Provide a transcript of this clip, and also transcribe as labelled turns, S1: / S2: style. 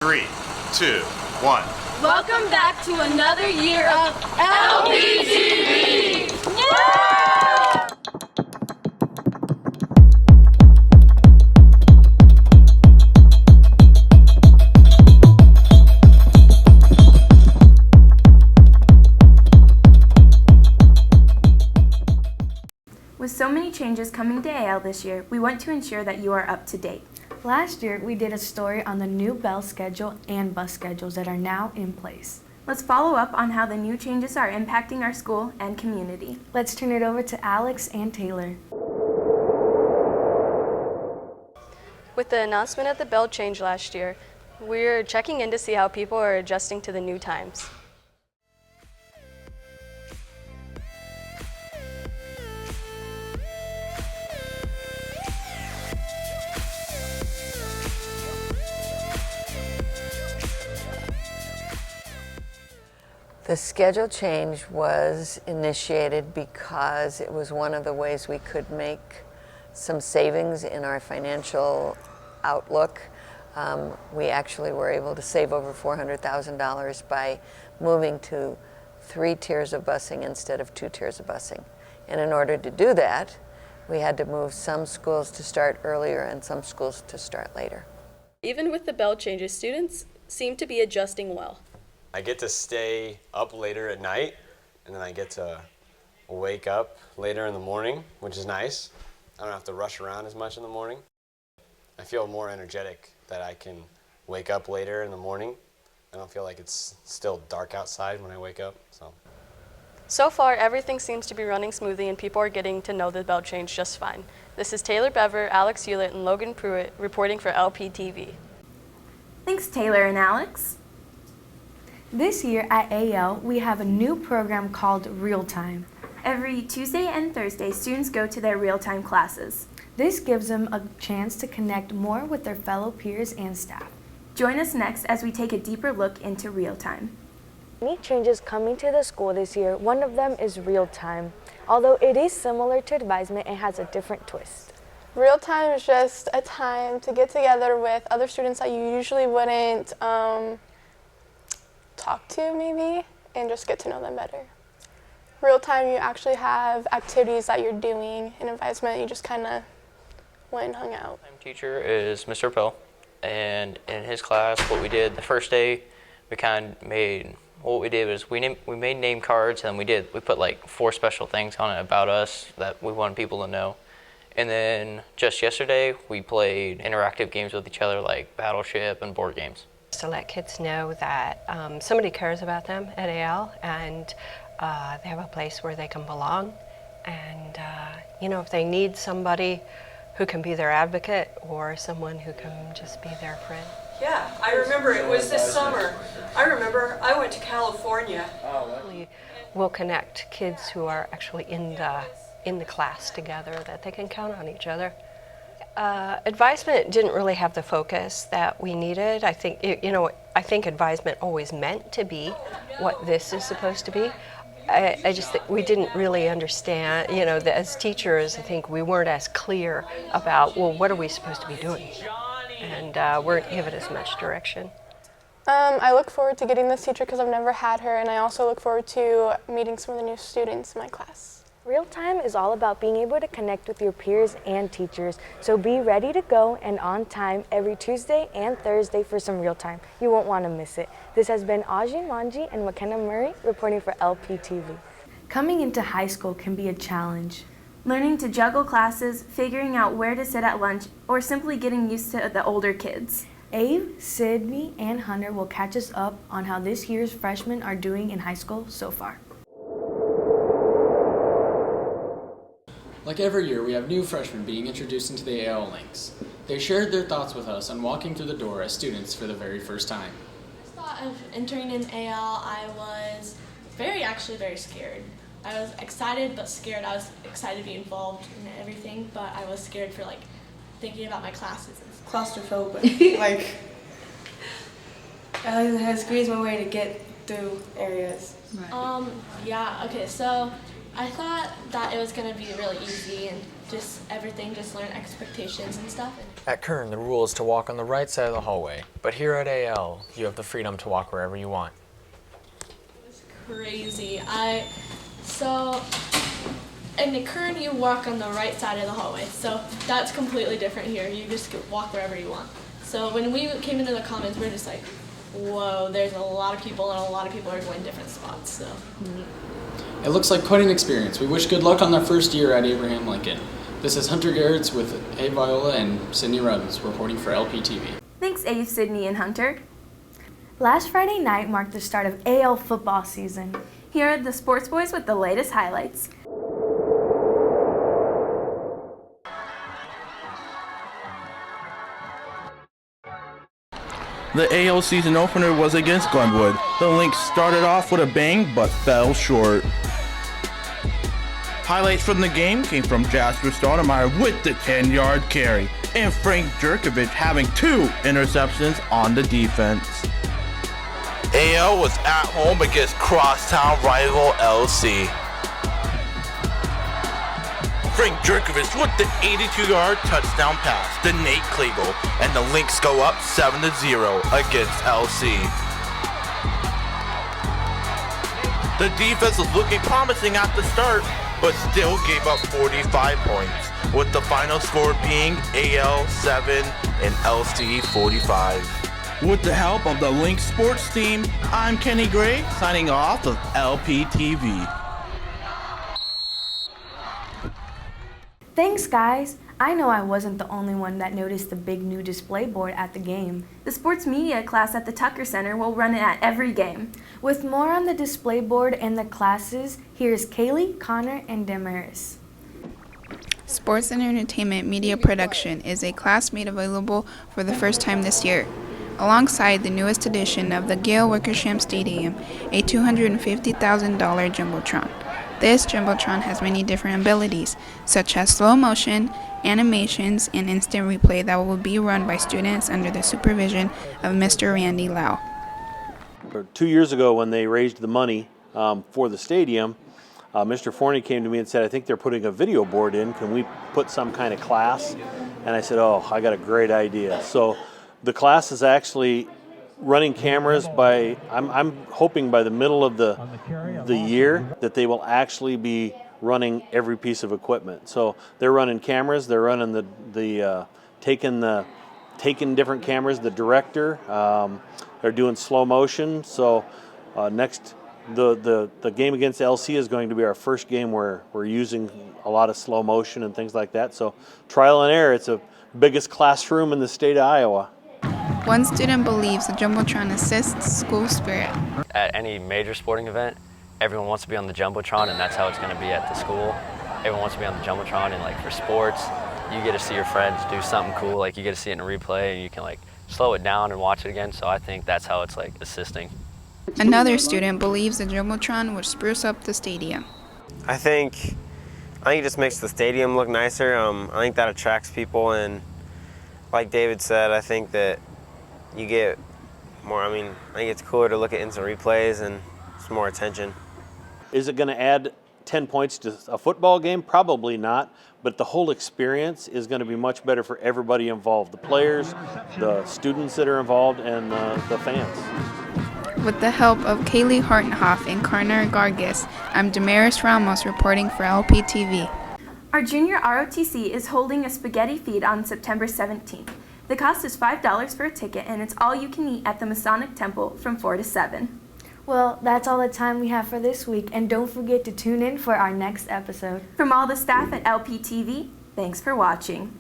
S1: 3, 2, 1.
S2: Welcome back to another year of LPTV!
S3: With so many changes coming to AL this year, we want to ensure that you are up to date.
S4: Last year, we did a story on the new bell schedule and bus schedules that are now in place.
S3: Let's follow up on how the new changes are impacting our school and community.
S4: Let's turn it over to Alex and Taylor.
S5: With the announcement of the bell change last year, we're checking in to see how people are adjusting to the new times.
S6: The schedule change was initiated because it was one of the ways we could make some savings in our financial outlook. We actually were able to save over $400,000 by moving to 3 tiers of busing instead of 2 tiers of busing. And in order to do that, we had to move some schools to start earlier and some schools to start later.
S5: Even with the bell changes, students seem to be adjusting well.
S7: I get to stay up later at night, and then I get to wake up later in the morning, which is nice. I don't have to rush around as much in the morning. I feel more energetic that I can wake up later in the morning. I don't feel like it's still dark outside when I wake up.
S5: So far, everything seems to be running smoothly and people are getting to know the bell change just fine. This is Taylor Bever, Alex Hewlett, and Logan Pruitt reporting for LPTV.
S3: Thanks, Taylor and Alex.
S4: This year at AL, we have a new program called Real Time.
S3: Every Tuesday and Thursday, students go to their real-time classes.
S4: This gives them a chance to connect more with their fellow peers and staff.
S3: Join us next as we take a deeper look into real time.
S8: Many changes coming to the school this year. One of them is real time. Although it is similar to advisement, it has a different twist.
S9: Real time is just a time to get together with other students that you usually wouldn't talk to maybe, and just get to know them better. Real time, you actually have activities that you're doing. In advisement, you just kind of went and hung out.
S10: My teacher is Mr. Pell, and in his class, what we did the first day, we made name cards, and we put like 4 special things on it about us that we wanted people to know. And then just yesterday, we played interactive games with each other like Battleship and board games.
S11: To let kids know that somebody cares about them at AL, and they have a place where they can belong. And if they need somebody who can be their advocate or someone who can just be their friend.
S12: Yeah, I remember it was this summer. I remember I went to California.
S11: We'll connect kids who are actually in the class together, that they can count on each other. Advisement didn't really have the focus that we needed. I think advisement always meant to be what this is supposed to be. I just think we didn't really understand, that as teachers, I think we weren't as clear about, well, what are we supposed to be doing? And weren't given as much direction.
S9: I look forward to getting this teacher because I've never had her, and I also look forward to meeting some of the new students in my class.
S8: Real time is all about being able to connect with your peers and teachers. So be ready to go and on time every Tuesday and Thursday for some real time. You won't want to miss it. This has been Ajin Manji and McKenna Murray reporting for LPTV.
S4: Coming into high school can be a challenge.
S3: Learning to juggle classes, figuring out where to sit at lunch, or simply getting used to the older kids.
S4: Abe, Sydney, and Hunter will catch us up on how this year's freshmen are doing in high school so far.
S13: Like every year, we have new freshmen being introduced into the AL Links. They shared their thoughts with us on walking through the door as students for the very first time.
S14: I thought of entering in AL, I was actually very scared. I was excited but scared. I was excited to be involved in everything, but I was scared for thinking about my classes.
S15: Claustrophobic. I squeeze my way to get through areas.
S14: Right. So I thought that it was going to be really easy, and just everything, just learn expectations and stuff.
S13: At Kern, the rule is to walk on the right side of the hallway, but here at AL, you have the freedom to walk wherever you want.
S14: Crazy. So in the Kern, you walk on the right side of the hallway, so that's completely different here. You just walk wherever you want. So when we came into the commons, we're just like, whoa, there's a lot of people, and a lot of people are going different spots. So.
S13: It looks like quite an experience. We wish good luck on their first year at Abraham Lincoln. This is Hunter Garretts with A. Viola and Sydney Rudens reporting for LPTV.
S3: Thanks, Ave, Sydney, and Hunter.
S4: Last Friday night marked the start of AL football season.
S3: Here are the Sports Boys with the latest highlights.
S16: The AL season opener was against Glenwood. The Lynx started off with a bang but fell short. Highlights from the game came from Jasper Stoudemire with the 10-yard carry and Frank Jerkovich having 2 interceptions on the defense. AL was at home against crosstown rival LC. Frank Jerkovich with the 82-yard touchdown pass to Nate Kleagle, and the Lynx go up 7-0 against LC. The defense was looking promising at the start, but still gave up 45 points, with the final score being AL 7 and LC 45. With the help of the Lynx sports team, I'm Kenny Gray, signing off of LPTV.
S4: Thanks, guys. I know I wasn't the only one that noticed the big new display board at the game.
S3: The sports media class at the Tucker Center will run it at every game.
S4: With more on the display board and the classes, here's Kaylee, Connor, and Damaris.
S17: Sports and Entertainment Media Production is a class made available for the first time this year. Alongside the newest edition of the Gail Wickersham Stadium, a $250,000 Jumbotron. This Jumbotron has many different abilities, such as slow motion, animations, and instant replay that will be run by students under the supervision of Mr. Randy Lau.
S18: 2 years ago when they raised the money for the stadium, Mr. Forney came to me and said, I think they're putting a video board in. Can we put some kind of class? And I said, oh, I got a great idea. So the class is actually running cameras by, I'm hoping by the middle of the year that they will actually be running every piece of equipment. So they're running cameras, they're running taking different cameras, the director, they're doing slow motion. So next, the game against LC is going to be our first game where we're using a lot of slow motion and things like that. So trial and error, it's the biggest classroom in the state of Iowa.
S17: One student believes the Jumbotron assists school spirit.
S19: At any major sporting event, everyone wants to be on the Jumbotron, and that's how it's going to be at the school. Everyone wants to be on the Jumbotron, and like for sports, you get to see your friends do something cool. Like you get to see it in a replay, and you can like slow it down and watch it again. So I think that's how it's like assisting.
S17: Another student believes the Jumbotron would spruce up the stadium.
S20: I think it just makes the stadium look nicer. I think that attracts people, and like David said, I think that you get more, I think it's cooler to look at instant replays and it's more attention.
S18: Is it going to add 10 points to a football game? Probably not, but the whole experience is going to be much better for everybody involved, the players, the students that are involved, and the fans.
S17: With the help of Kaylee Hartenhoff and Connor Gargis, I'm Damaris Ramos reporting for LPTV.
S3: Our junior ROTC is holding a spaghetti feed on September 17th. The cost is $5 for a ticket, and it's all you can eat at the Masonic Temple from 4 to 7.
S4: Well, that's all the time we have for this week, and don't forget to tune in for our next episode.
S3: From all the staff at LPTV, thanks for watching.